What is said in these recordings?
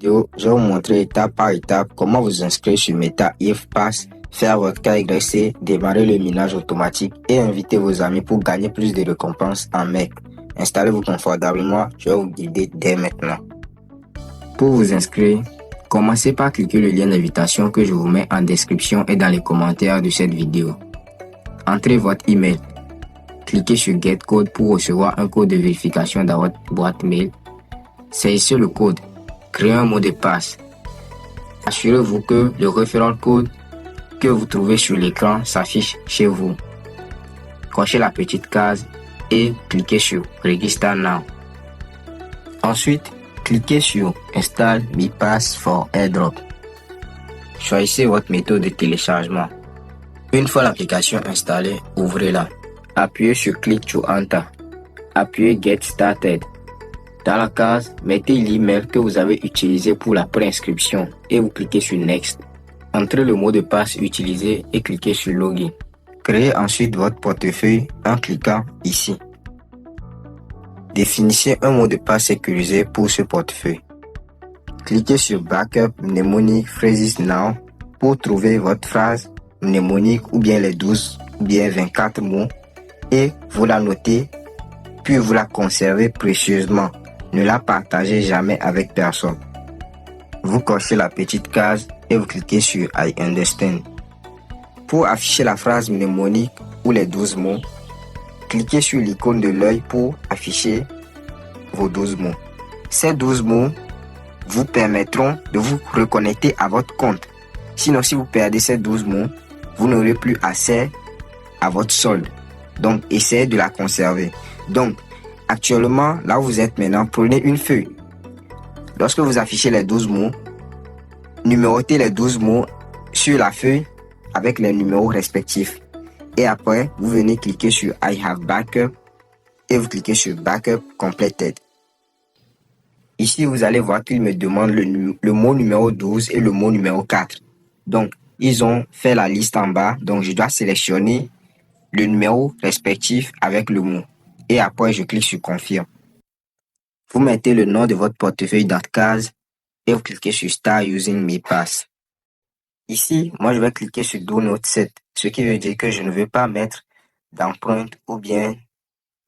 vidéo, je vais vous montrer étape par étape comment vous inscrire sur Meta if Pass, faire votre KYC, démarrer le minage automatique et inviter vos amis pour gagner plus de récompenses en mai. Installez-vous confortablement, je vais vous guider dès maintenant. Pour vous inscrire, commencez par cliquer le lien d'invitation que je vous mets en description et dans les commentaires de cette vidéo. Entrez votre email. Cliquez sur Get Code pour recevoir un code de vérification dans votre boîte mail. Saisissez le code. Créez un mot de passe. Assurez-vous que le referral code que vous trouvez sur l'écran s'affiche chez vous. Cochez la petite case et cliquez sur Register Now. Ensuite, cliquez sur Install MiPass for AirDrop. Choisissez votre méthode de téléchargement. Une fois l'application installée, ouvrez-la. Appuyez sur Click to Enter. Appuyez Get Started. Dans la case, mettez l'email que vous avez utilisé pour la préinscription et vous cliquez sur Next. Entrez le mot de passe utilisé et cliquez sur Login. Créez ensuite votre portefeuille en cliquant ici. Définissez un mot de passe sécurisé pour ce portefeuille. Cliquez sur Backup Mnemonic Phrases Now pour trouver votre phrase mnémonique ou bien les 12 ou bien 24 mots et vous la notez puis vous la conservez précieusement. Ne la partagez jamais avec personne. Vous cochez la petite case et vous cliquez sur I understand. Pour afficher la phrase mnémonique ou les 12 mots, cliquez sur l'icône de l'œil pour afficher vos 12 mots. Ces 12 mots vous permettront de vous reconnecter à votre compte. Sinon, si vous perdez ces 12 mots, vous n'aurez plus accès à votre solde. Donc, essayez de la conserver. Donc, actuellement, là où vous êtes maintenant, prenez une feuille. Lorsque vous affichez les 12 mots, numérotez les 12 mots sur la feuille avec les numéros respectifs. Et après, vous venez cliquer sur I have backup et vous cliquez sur Backup Completed. Ici, vous allez voir qu'il me demande le mot numéro 12 et le mot numéro 4. Donc, ils ont fait la liste en bas. Donc, je dois sélectionner le numéro respectif avec le mot. Et après, je clique sur Confirme. Vous mettez le nom de votre portefeuille dans la case et vous cliquez sur Start Using MiPass. Ici, moi, je vais cliquer sur Do Not Set, ce qui veut dire que je ne veux pas mettre d'empreinte ou bien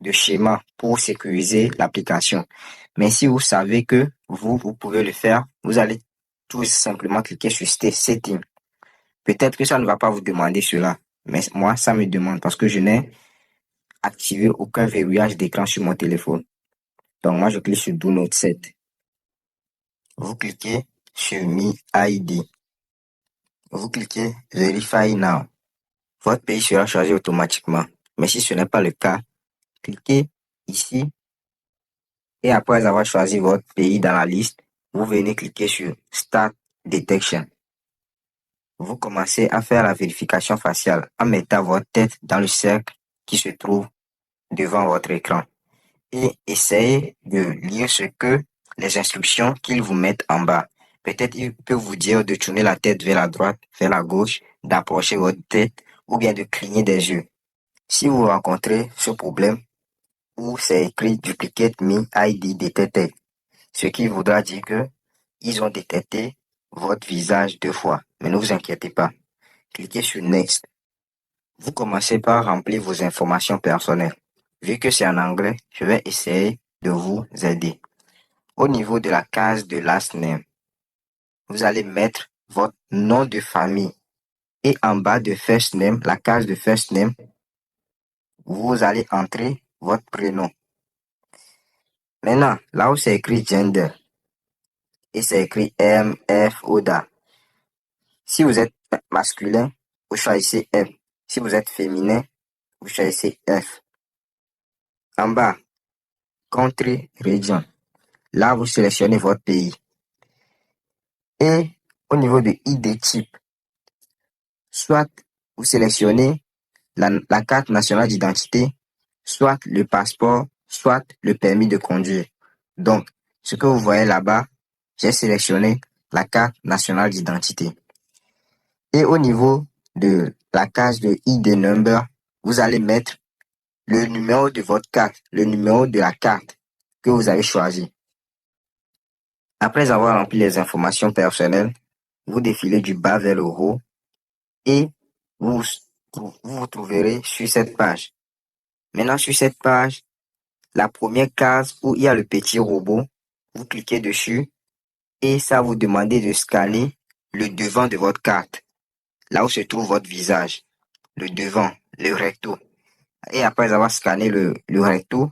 de schéma pour sécuriser l'application. Mais si vous savez que vous pouvez le faire, vous allez tout simplement cliquer sur Setting. Peut-être que ça ne va pas vous demander cela, mais moi, ça me demande parce que je n'ai activé aucun verrouillage d'écran sur mon téléphone. Donc, moi, je clique sur Do Not Set. Vous cliquez sur Me ID. Vous cliquez Verify Now. Votre pays sera choisi automatiquement. Mais si ce n'est pas le cas, cliquez ici et après avoir choisi votre pays dans la liste, vous venez cliquer sur Start Detection. Vous commencez à faire la vérification faciale en mettant votre tête dans le cercle qui se trouve devant votre écran et essayez de lire les instructions qu'ils vous mettent en bas. Peut-être il peut vous dire de tourner la tête vers la droite, vers la gauche, d'approcher votre tête ou bien de cligner des yeux. Si vous rencontrez ce problème où c'est écrit Duplicate Me ID Detected, ce qui voudra dire que ils ont détecté votre visage 2 fois. Mais ne vous inquiétez pas. Cliquez sur Next. Vous commencez par remplir vos informations personnelles. Vu que c'est en anglais, je vais essayer de vous aider. Au niveau de la case de Last Name, vous allez mettre votre nom de famille. Et en bas de First Name, la case de First Name, vous allez entrer votre prénom. Maintenant, là où c'est écrit Gender, et c'est écrit M, F, ODA. Si vous êtes masculin, vous choisissez M. Si vous êtes féminin, vous choisissez F. En bas, Country Region. Là, vous sélectionnez votre pays. Et au niveau de ID type, soit vous sélectionnez la carte nationale d'identité, soit le passeport, soit le permis de conduire. Donc, ce que vous voyez là-bas, j'ai sélectionné la carte nationale d'identité. Et au niveau de la case de ID number, vous allez mettre le numéro de votre carte, le numéro de la carte que vous avez choisi. Après avoir rempli les informations personnelles, vous défilez du bas vers le haut et vous vous trouverez sur cette page. Maintenant, sur cette page, la première case où il y a le petit robot, vous cliquez dessus et ça vous demande de scanner le devant de votre carte, là où se trouve votre visage, le devant, le recto. Et après avoir scanné le recto,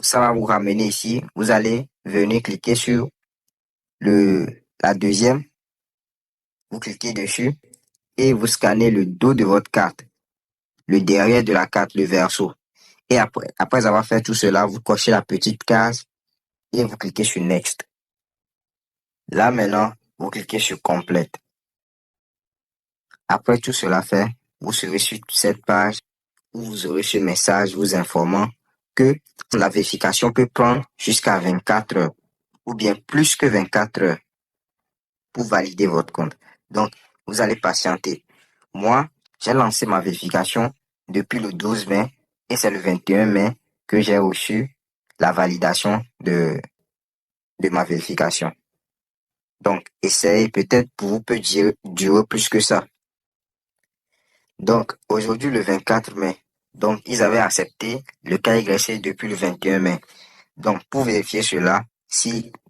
ça va vous ramener ici. Vous allez venir cliquer sur la deuxième, vous cliquez dessus et vous scannez le dos de votre carte, le derrière de la carte, le verso. Et après avoir fait tout cela, vous cochez la petite case et vous cliquez sur Next. Là maintenant, vous cliquez sur Complète. Après tout cela fait, vous serez sur cette page où vous aurez ce message vous informant que la vérification peut prendre jusqu'à 24 heures ou bien plus que 24 heures pour valider votre compte. Donc, vous allez patienter. Moi, j'ai lancé ma vérification depuis le 12 mai et c'est le 21 mai que j'ai reçu la validation de ma vérification. Donc, essayez, peut-être pour vous peut durer plus que ça. Donc, aujourd'hui, le 24 mai, donc, ils avaient accepté le KYC depuis le 21 mai. Donc, pour vérifier cela,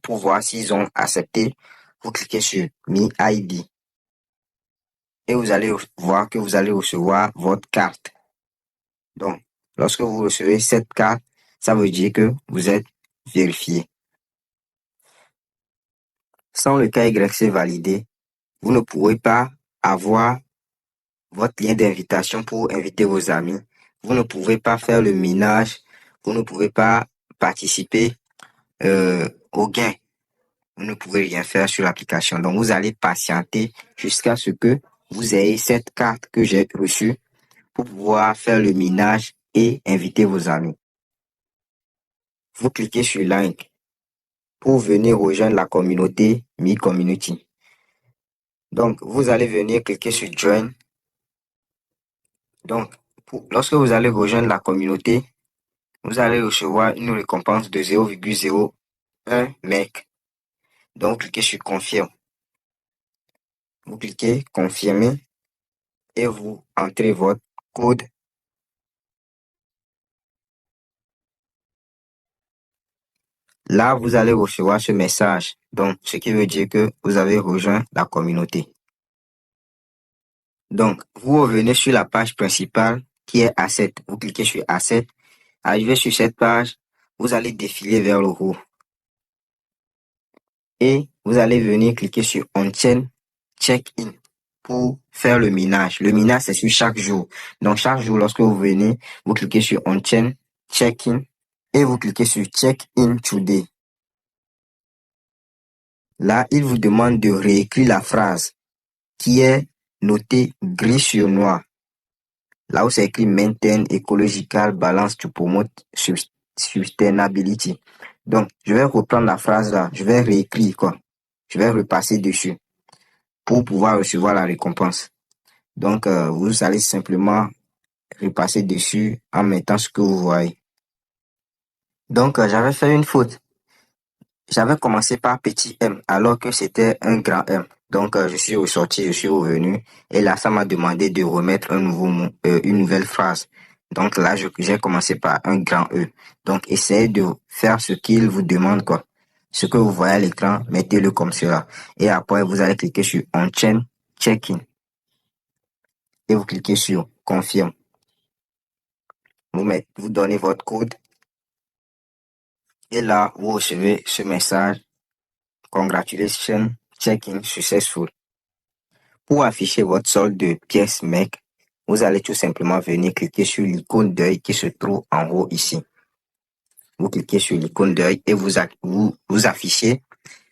pour voir s'ils ont accepté, vous cliquez sur Me ID. Et vous allez voir que vous allez recevoir votre carte. Donc, lorsque vous recevez cette carte, ça veut dire que vous êtes vérifié. Sans le KYC validé, vous ne pourrez pas avoir votre lien d'invitation pour inviter vos amis. Vous ne pouvez pas faire le minage. Vous ne pouvez pas participer au gain. Vous ne pouvez rien faire sur l'application. Donc, vous allez patienter jusqu'à ce que vous ayez cette carte que j'ai reçue pour pouvoir faire le minage et inviter vos amis. Vous cliquez sur Like pour venir rejoindre la communauté Me Community. Donc, vous allez venir cliquer sur Join. Donc, lorsque vous allez rejoindre la communauté, vous allez recevoir une récompense de 0,01 mec. Donc, cliquez sur Confirme. Vous cliquez Confirmer et vous entrez votre code. Là, vous allez recevoir ce message. Donc, ce qui veut dire que vous avez rejoint la communauté. Donc, vous revenez sur la page principale qui est Asset. Vous cliquez sur Asset. Arrivé sur cette page, vous allez défiler vers le haut. Et vous allez venir cliquer sur On-Chain Check-in pour faire le minage. Le minage, c'est sur chaque jour. Donc, chaque jour, lorsque vous venez, vous cliquez sur On-Chain Check-in et vous cliquez sur Check-in Today. Là, il vous demande de réécrire la phrase qui est notée gris sur noir. Là où c'est écrit Maintain Ecological Balance to Promote Sustainability. Donc, je vais reprendre la phrase là. Je vais réécrire quoi. Je vais repasser dessus pour pouvoir recevoir la récompense. Donc, vous allez simplement repasser dessus en mettant ce que vous voyez. Donc, j'avais fait une faute. J'avais commencé par petit m alors que c'était un grand M. Donc, je suis ressorti, je suis revenu. Et là, ça m'a demandé de remettre une nouvelle phrase. Donc là, j'ai commencé par un grand E. Donc, essayez de faire ce qu'il vous demande, quoi. Ce que vous voyez à l'écran, mettez-le comme cela. Et après, vous allez cliquer sur On-Chain Check-in. Et vous cliquez sur Confirme. Vous donnez votre code. Et là, vous recevez ce message. Congratulations, check-in successful. Pour afficher votre solde de pièces MEC, vous allez tout simplement venir cliquer sur l'icône d'œil qui se trouve en haut ici. Vous cliquez sur l'icône d'œil et vous affichez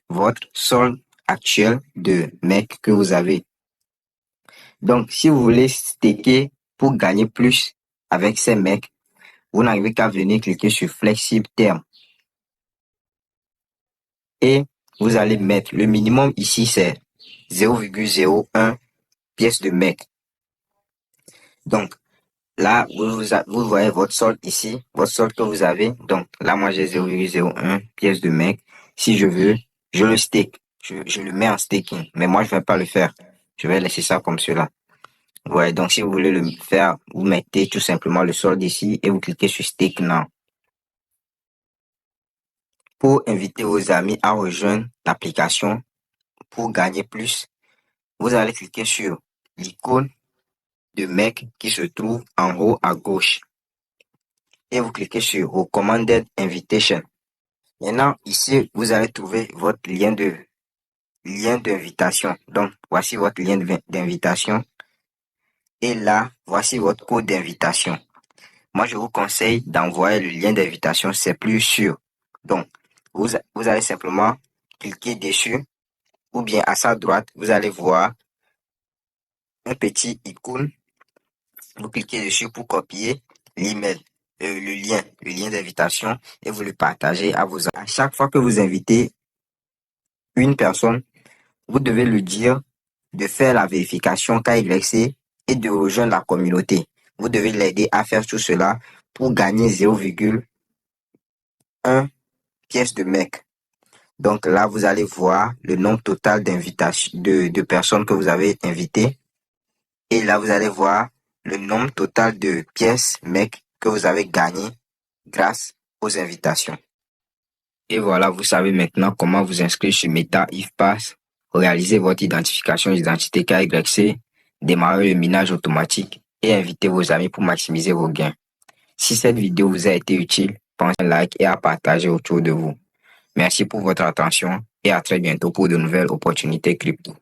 votre solde actuel de MEC que vous avez. Donc, si vous voulez staker pour gagner plus avec ces MEC, vous n'arrivez qu'à venir cliquer sur Flexible Term. Et vous allez mettre le minimum ici, c'est 0,01 pièces de MEC. Donc, là, vous voyez votre solde ici, votre solde que vous avez. Donc, là, moi, j'ai 0,01 pièces de MEC. si je veux, je le stake. Je le mets en staking. Mais moi, je vais pas le faire. Je vais laisser ça comme cela. Ouais, donc si vous voulez le faire, vous mettez tout simplement le solde ici et vous cliquez sur Stake Now. Pour inviter vos amis à rejoindre l'application pour gagner plus, vous allez cliquer sur l'icône de mec qui se trouve en haut à gauche et vous cliquez sur Recommended Invitation. Maintenant, ici, vous allez trouver votre lien d'invitation. Donc, voici votre lien d'invitation. Et là, voici votre code d'invitation. Moi, je vous conseille d'envoyer le lien d'invitation, c'est plus sûr. Donc, vous allez simplement cliquer dessus ou bien à sa droite, vous allez voir un petit icône. Vous cliquez dessus pour copier l'email, le lien d'invitation et vous le partagez à vos amis. À chaque fois que vous invitez une personne, vous devez lui dire de faire la vérification KYC et de rejoindre la communauté. Vous devez l'aider à faire tout cela pour gagner 0,1 pièce de mec. Donc là, vous allez voir le nombre total d'invitations de personnes que vous avez invitées. Et là, vous allez voir le nombre total de pièces mec que vous avez gagné grâce aux invitations. Et voilà, vous savez maintenant comment vous inscrire sur Meta IFPass, réaliser votre identification d'identité KYC, démarrer le minage automatique et inviter vos amis pour maximiser vos gains. Si cette vidéo vous a été utile, pensez à like et à partager autour de vous. Merci pour votre attention et à très bientôt pour de nouvelles opportunités crypto.